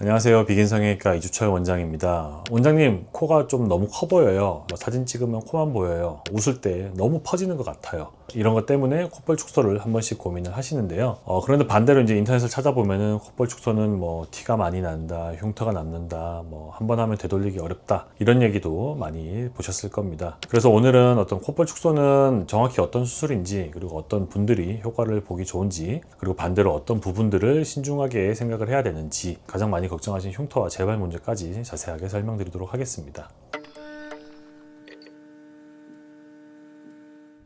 안녕하세요. 비긴성형외과 이주철 원장입니다. 원장님, 코가 좀 너무 커 보여요. 사진 찍으면 코만 보여요. 웃을 때 너무 퍼지는 것 같아요. 이런 것 때문에 콧볼 축소를 한 번씩 고민을 하시는데요. 그런데 반대로 이제 인터넷을 찾아보면은 콧볼 축소는 티가 많이 난다, 흉터가 남는다, 한 번 하면 되돌리기 어렵다, 이런 얘기도 많이 보셨을 겁니다. 그래서 오늘은 어떤 콧볼 축소는 정확히 어떤 수술인지, 그리고 어떤 분들이 효과를 보기 좋은지, 그리고 반대로 어떤 부분들을 신중하게 생각을 해야 되는지, 가장 많이 걱정하신 흉터와 재발 문제까지 자세하게 설명드리도록 하겠습니다.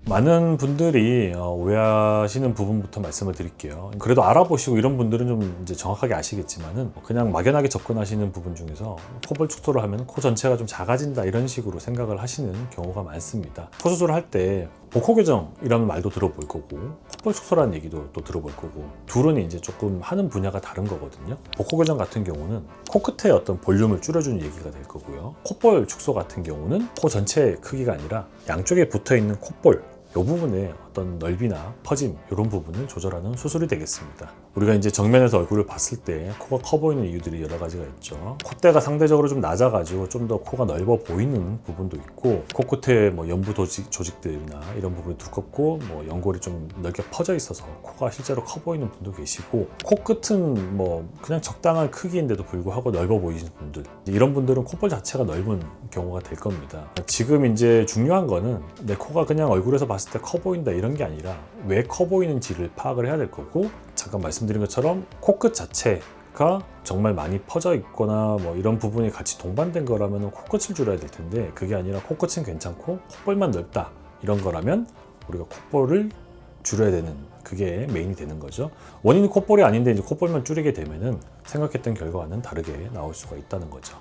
많은 분들이 오해하시는 부분부터 말씀을 드릴게요. 그래도 알아보시고 이런 분들은 좀 이제 정확하게 아시겠지만은 그냥 막연하게 접근하시는 부분 중에서 콧볼 축소를 하면 코 전체가 좀 작아진다, 이런 식으로 생각을 하시는 경우가 많습니다. 코 수술을 할 때 복코 교정이라는 말도 들어볼 거고, 콧볼 축소라는 얘기도 또 들어볼 거고, 둘은 이제 조금 하는 분야가 다른 거거든요. 복코 교정 같은 경우는 코끝의 어떤 볼륨을 줄여주는 얘기가 될 거고요. 콧볼 축소 같은 경우는 코 전체의 크기가 아니라 양쪽에 붙어 있는 콧볼, 이 부분의 어떤 넓이나 퍼짐, 이런 부분을 조절하는 수술이 되겠습니다. 우리가 이제 정면에서 얼굴을 봤을 때 코가 커 보이는 이유들이 여러 가지가 있죠. 콧대가 상대적으로 좀 낮아가지고 좀 더 코가 넓어 보이는 부분도 있고, 코끝에 연부 조직들이나 이런 부분이 두껍고 연골이 좀 넓게 퍼져 있어서 코가 실제로 커 보이는 분도 계시고, 코끝은 그냥 적당한 크기인데도 불구하고 넓어 보이시는 분들, 이런 분들은 콧볼 자체가 넓은 경우가 될 겁니다. 지금 이제 중요한 거는 내 코가 그냥 얼굴에서 봤을 때 커 보인다, 이런 게 아니라 왜 커 보이는지를 파악을 해야 될 거고, 잠깐 말씀드린 것처럼 코끝 자체가 정말 많이 퍼져 있거나 이런 부분이 같이 동반된 거라면 코끝을 줄여야 될 텐데, 그게 아니라 코끝은 괜찮고 콧볼만 넓다, 이런 거라면 우리가 콧볼을 줄여야 되는, 그게 메인이 되는 거죠. 원인이 콧볼이 아닌데 이제 콧볼만 줄이게 되면은 생각했던 결과와는 다르게 나올 수가 있다는 거죠.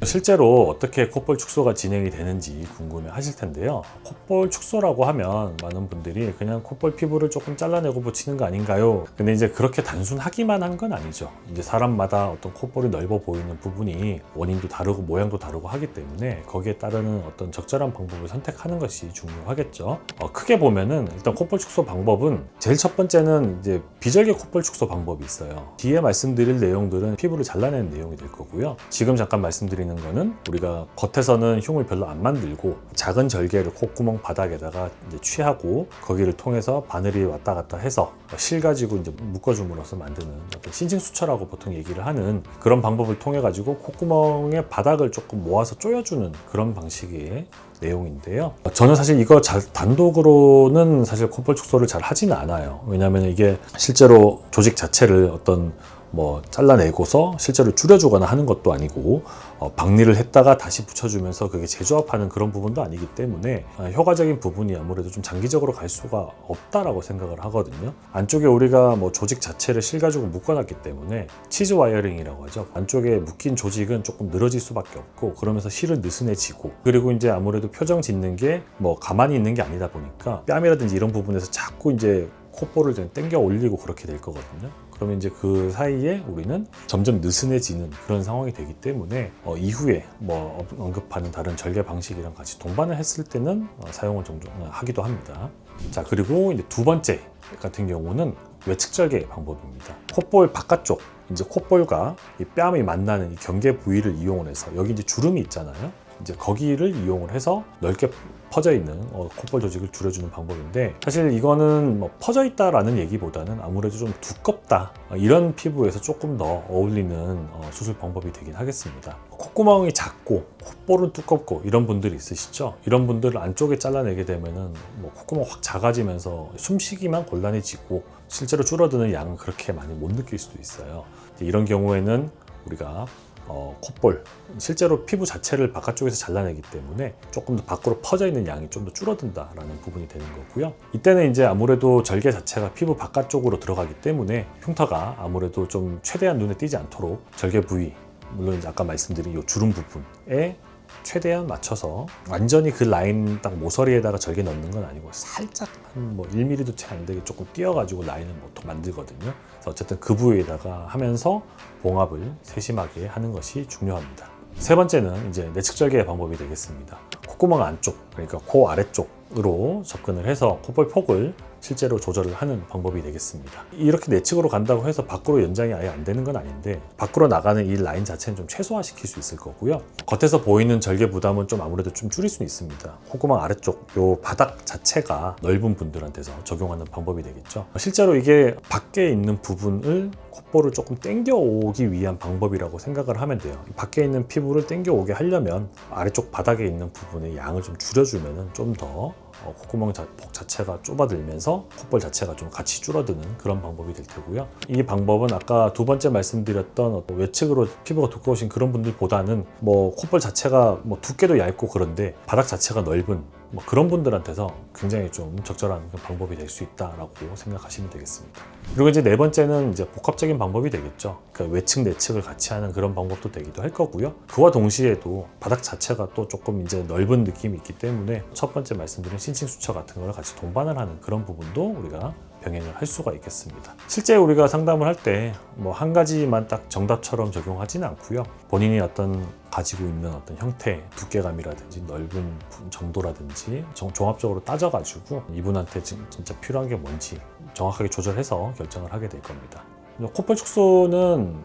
실제로 어떻게 콧볼 축소가 진행이 되는지 궁금해 하실 텐데요. 콧볼 축소라고 하면 많은 분들이 그냥 콧볼 피부를 조금 잘라내고 붙이는 거 아닌가요? 근데 이제 그렇게 단순하기만 한 건 아니죠. 이제 사람마다 어떤 콧볼이 넓어 보이는 부분이 원인도 다르고 모양도 다르고 하기 때문에 거기에 따르는 어떤 적절한 방법을 선택하는 것이 중요하겠죠. 크게 보면은 일단 콧볼 축소 방법은 제일 첫 번째는 이제 비절개 콧볼 축소 방법이 있어요. 뒤에 말씀드릴 내용들은 피부를 잘라내는 내용이 될 거고요. 지금 잠깐 말씀드리는 거는 우리가 겉에서는 흉을 별로 안 만들고 작은 절개를 콧구멍 바닥에다가 이제 취하고 거기를 통해서 바늘이 왔다 갔다 해서 실 가지고 이제 묶어줌으로써 만드는 어떤 신칭수처라고 보통 얘기를 하는 그런 방법을 통해 가지고 콧구멍의 바닥을 조금 모아서 조여주는 그런 방식의 내용인데요. 저는 사실 이거 단독으로는 사실 콧볼 축소를 잘 하지는 않아요. 왜냐하면 이게 실제로 조직 자체를 어떤 잘라내고서 실제로 줄여주거나 하는 것도 아니고, 박리를 했다가 다시 붙여주면서 그게 재조합하는 그런 부분도 아니기 때문에 효과적인 부분이 아무래도 좀 장기적으로 갈 수가 없다라고 생각을 하거든요. 안쪽에 우리가 조직 자체를 실 가지고 묶어놨기 때문에 치즈 와이어링이라고 하죠. 안쪽에 묶인 조직은 조금 늘어질 수밖에 없고, 그러면서 실은 느슨해지고, 그리고 이제 아무래도 표정 짓는 게 가만히 있는 게 아니다 보니까 뺨이라든지 이런 부분에서 자꾸 이제 콧볼을 좀 당겨 올리고 그렇게 될 거거든요. 그러면 이제 그 사이에 우리는 점점 느슨해지는 그런 상황이 되기 때문에 이후에 언급하는 다른 절개 방식이랑 같이 동반을 했을 때는 사용을 종종 하기도 합니다. 자, 그리고 이제 두 번째 같은 경우는 외측 절개 방법입니다. 콧볼 바깥쪽, 이제 콧볼과 이 뺨이 만나는 이 경계 부위를 이용을 해서, 여기 이제 주름이 있잖아요. 이제 거기를 이용을 해서 넓게 퍼져 있는 콧볼 조직을 줄여주는 방법인데, 사실 이거는 퍼져 있다라는 얘기보다는 아무래도 좀 두껍다, 이런 피부에서 조금 더 어울리는 수술 방법이 되긴 하겠습니다. 콧구멍이 작고 콧볼은 두껍고 이런 분들이 있으시죠? 이런 분들을 안쪽에 잘라내게 되면은 콧구멍 확 작아지면서 숨쉬기만 곤란해지고 실제로 줄어드는 양은 그렇게 많이 못 느낄 수도 있어요. 이런 경우에는 우리가 콧볼, 실제로 피부 자체를 바깥쪽에서 잘라내기 때문에 조금 더 밖으로 퍼져 있는 양이 좀 더 줄어든다라는 부분이 되는 거고요. 이때는 이제 아무래도 절개 자체가 피부 바깥쪽으로 들어가기 때문에 흉터가 아무래도 좀 최대한 눈에 띄지 않도록 절개 부위, 물론 이제 아까 말씀드린 이 주름 부분에 최대한 맞춰서, 완전히 그 라인 딱 모서리에다가 절개 넣는 건 아니고 살짝 한 1mm도 채 안 되게 조금 띄어가지고 라인을 보통 만들거든요. 그래서 어쨌든 그 부위에다가 하면서 봉합을 세심하게 하는 것이 중요합니다. 세 번째는 이제 내측 절개 방법이 되겠습니다. 콧구멍 안쪽, 그러니까 코 아래쪽으로 접근을 해서 콧볼 폭을 실제로 조절을 하는 방법이 되겠습니다. 이렇게 내측으로 간다고 해서 밖으로 연장이 아예 안 되는 건 아닌데 밖으로 나가는 이 라인 자체는 좀 최소화시킬 수 있을 거고요. 겉에서 보이는 절개 부담은 좀 아무래도 좀 줄일 수는 있습니다. 콧구멍 아래쪽 요 바닥 자체가 넓은 분들한테서 적용하는 방법이 되겠죠. 실제로 이게 밖에 있는 부분을 콧볼을 조금 당겨 오기 위한 방법이라고 생각을 하면 돼요. 밖에 있는 피부를 당겨 오게 하려면 아래쪽 바닥에 있는 부분의 양을 좀 줄여주면 좀 더 콧구멍 폭 자체가 좁아들면서 콧볼 자체가 좀 같이 줄어드는 그런 방법이 될 테고요. 이 방법은 아까 두 번째 말씀드렸던 외측으로 피부가 두꺼우신 그런 분들보다는 뭐 콧볼 자체가 뭐 두께도 얇고 그런데 바닥 자체가 넓은 뭐 그런 분들한테서 굉장히 좀 적절한 방법이 될 수 있다라고 생각하시면 되겠습니다. 그리고 이제 네 번째는 이제 복합적인 방법이 되겠죠. 그러니까 외측 내측을 같이 하는 그런 방법도 되기도 할 거고요. 그와 동시에도 바닥 자체가 또 조금 이제 넓은 느낌이 있기 때문에 첫 번째 말씀드린 신칭 수처 같은 걸 같이 동반을 하는 그런 부분도 우리가 병행을 할 수가 있겠습니다. 실제 우리가 상담을 할 때 뭐 한 가지만 딱 정답처럼 적용하지는 않고요. 본인이 어떤 가지고 있는 어떤 형태, 두께감이라든지 넓은 정도라든지 종합적으로 따져가지고 이분한테 진짜 필요한 게 뭔지 정확하게 조절해서 결정을 하게 될 겁니다. 콧볼 축소는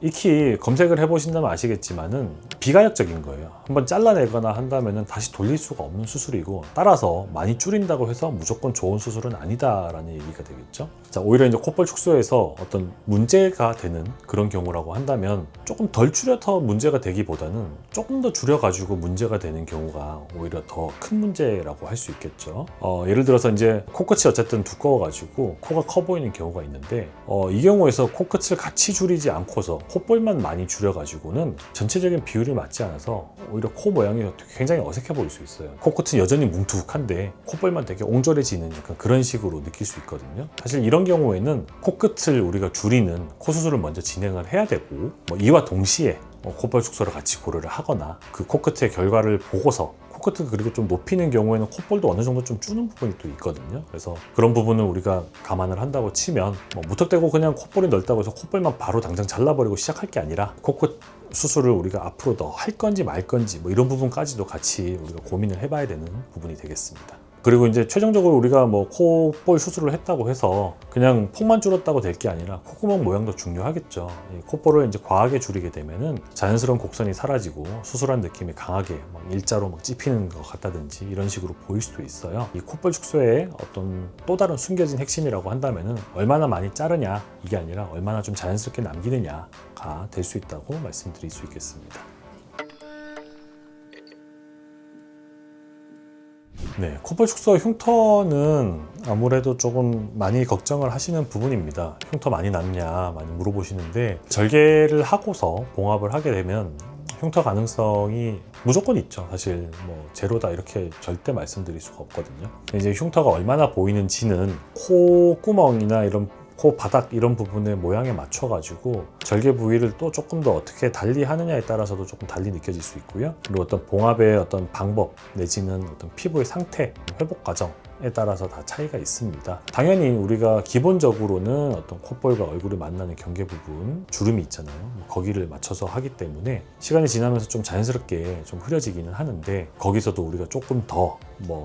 익히 검색을 해보신다면 아시겠지만은 비가역적인 거예요. 한번 잘라내거나 한다면 다시 돌릴 수가 없는 수술이고 따라서 많이 줄인다고 해서 무조건 좋은 수술은 아니다라는 얘기가 되겠죠. 자, 오히려 이제 콧볼 축소에서 어떤 문제가 되는 그런 경우라고 한다면 조금 덜 줄여서 문제가 되기보다는 조금 더 줄여가지고 문제가 되는 경우가 오히려 더 큰 문제라고 할 수 있겠죠. 예를 들어서 이제 코끝이 어쨌든 두꺼워가지고 코가 커 보이는 경우가 있는데 이 경우에서 코끝을 같이 줄이지 않고서 콧볼만 많이 줄여가지고는 전체적인 비율이 맞지 않아서 오히려 코 모양이 굉장히 어색해 보일 수 있어요. 코끝은 여전히 뭉툭한데 콧볼만 되게 옹졸해지는 약간 그런 식으로 느낄 수 있거든요. 사실 이런 경우에는 코끝을 우리가 줄이는 코 수술을 먼저 진행을 해야 되고 이와 동시에 콧볼 축소를 같이 고려를 하거나 그 코끝의 결과를 보고서 코끝을 그리고 좀 높이는 경우에는 콧볼도 어느 정도 좀 주는 부분이 또 있거든요. 그래서 그런 부분을 우리가 감안을 한다고 치면 무턱대고 그냥 콧볼이 넓다고 해서 콧볼만 바로 당장 잘라버리고 시작할 게 아니라 코끝 수술을 우리가 앞으로 더 할 건지 말 건지 이런 부분까지도 같이 우리가 고민을 해봐야 되는 부분이 되겠습니다. 그리고 이제 최종적으로 우리가 콧볼 수술을 했다고 해서 그냥 폭만 줄었다고 될 게 아니라 콧구멍 모양도 중요하겠죠. 이 콧볼을 이제 과하게 줄이게 되면은 자연스러운 곡선이 사라지고 수술한 느낌이 강하게 일자로 찝히는 것 같다든지 이런 식으로 보일 수도 있어요. 이 콧볼 축소의 어떤 또 다른 숨겨진 핵심이라고 한다면은 얼마나 많이 자르냐 이게 아니라 얼마나 좀 자연스럽게 남기느냐가 될 수 있다고 말씀드릴 수 있겠습니다. 네, 콧볼 축소 흉터는 아무래도 조금 많이 걱정을 하시는 부분입니다. 흉터 많이 났냐 많이 물어보시는데 절개를 하고서 봉합을 하게 되면 흉터 가능성이 무조건 있죠. 사실 제로다 이렇게 절대 말씀드릴 수가 없거든요. 이제 흉터가 얼마나 보이는지는 콧구멍이나 이런 코 바닥 이런 부분의 모양에 맞춰 가지고 절개 부위를 또 조금 더 어떻게 달리 하느냐에 따라서도 조금 달리 느껴질 수 있고요. 그리고 어떤 봉합의 어떤 방법 내지는 어떤 피부의 상태, 회복 과정에 따라서 다 차이가 있습니다. 당연히 우리가 기본적으로는 어떤 콧볼과 얼굴이 만나는 경계 부분 주름이 있잖아요. 거기를 맞춰서 하기 때문에 시간이 지나면서 좀 자연스럽게 좀 흐려지기는 하는데 거기서도 우리가 조금 더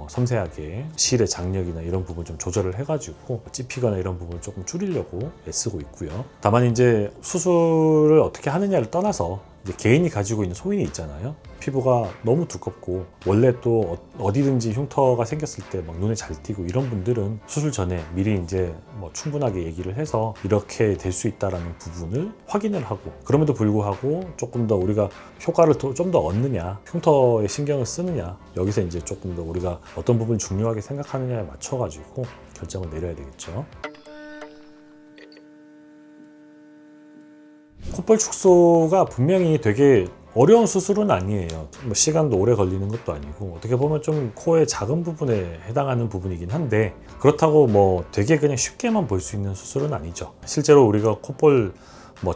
섬세하게 실의 장력이나 이런 부분 좀 조절을 해가지고 찝히거나 이런 부분을 조금 줄이려고 애쓰고 있고요. 다만 이제 수술을 어떻게 하느냐를 떠나서 이제 개인이 가지고 있는 소인이 있잖아요. 피부가 너무 두껍고 원래 또 어디든지 흉터가 생겼을 때 눈에 잘 띄고 이런 분들은 수술 전에 미리 이제 충분하게 얘기를 해서 이렇게 될 수 있다라는 부분을 확인을 하고 그럼에도 불구하고 조금 더 우리가 효과를 좀 더 얻느냐 흉터에 신경을 쓰느냐 여기서 이제 조금 더 우리가 어떤 부분을 중요하게 생각하느냐에 맞춰 가지고 결정을 내려야 되겠죠. 콧볼 축소가 분명히 되게 어려운 수술은 아니에요. 시간도 오래 걸리는 것도 아니고 어떻게 보면 좀 코의 작은 부분에 해당하는 부분이긴 한데 그렇다고 되게 그냥 쉽게만 볼 수 있는 수술은 아니죠. 실제로 우리가 콧볼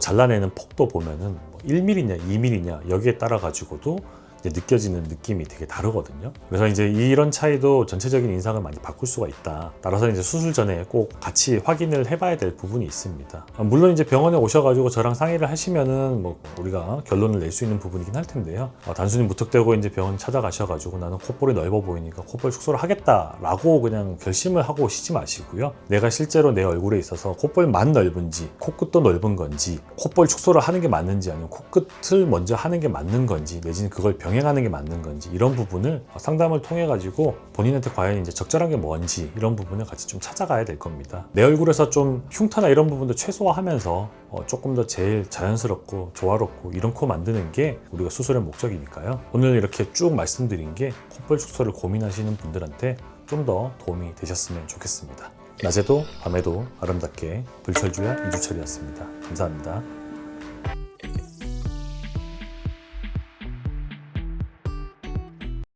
잘라내는 폭도 보면은 1mm냐 2mm냐 여기에 따라 가지고도 이제 느껴지는 느낌이 되게 다르거든요. 그래서 이제 이런 차이도 전체적인 인상을 많이 바꿀 수가 있다. 따라서 이제 수술 전에 꼭 같이 확인을 해봐야 될 부분이 있습니다. 물론 이제 병원에 오셔가지고 저랑 상의를 하시면은 뭐 우리가 결론을 낼 수 있는 부분이긴 할 텐데요. 단순히 무턱대고 이제 병원 찾아가셔가지고 나는 콧볼이 넓어 보이니까 콧볼 축소를 하겠다라고 그냥 결심을 하고 오시지 마시고요. 내가 실제로 내 얼굴에 있어서 콧볼만 넓은지 코끝도 넓은 건지 콧볼 축소를 하는 게 맞는지 아니면 코끝을 먼저 하는 게 맞는 건지 내지는 그걸 병행하는 게 맞는 건지 이런 부분을 상담을 통해 가지고 본인한테 과연 이제 적절한 게 뭔지 이런 부분을 같이 좀 찾아가야 될 겁니다. 내 얼굴에서 좀 흉터나 이런 부분도 최소화하면서 조금 더 제일 자연스럽고 조화롭고 이런 코 만드는 게 우리가 수술의 목적이니까요. 오늘 이렇게 쭉 말씀드린 게 콧볼 축소를 고민하시는 분들한테 좀 더 도움이 되셨으면 좋겠습니다. 낮에도 밤에도 아름답게 불철주야 이주철이었습니다. 감사합니다.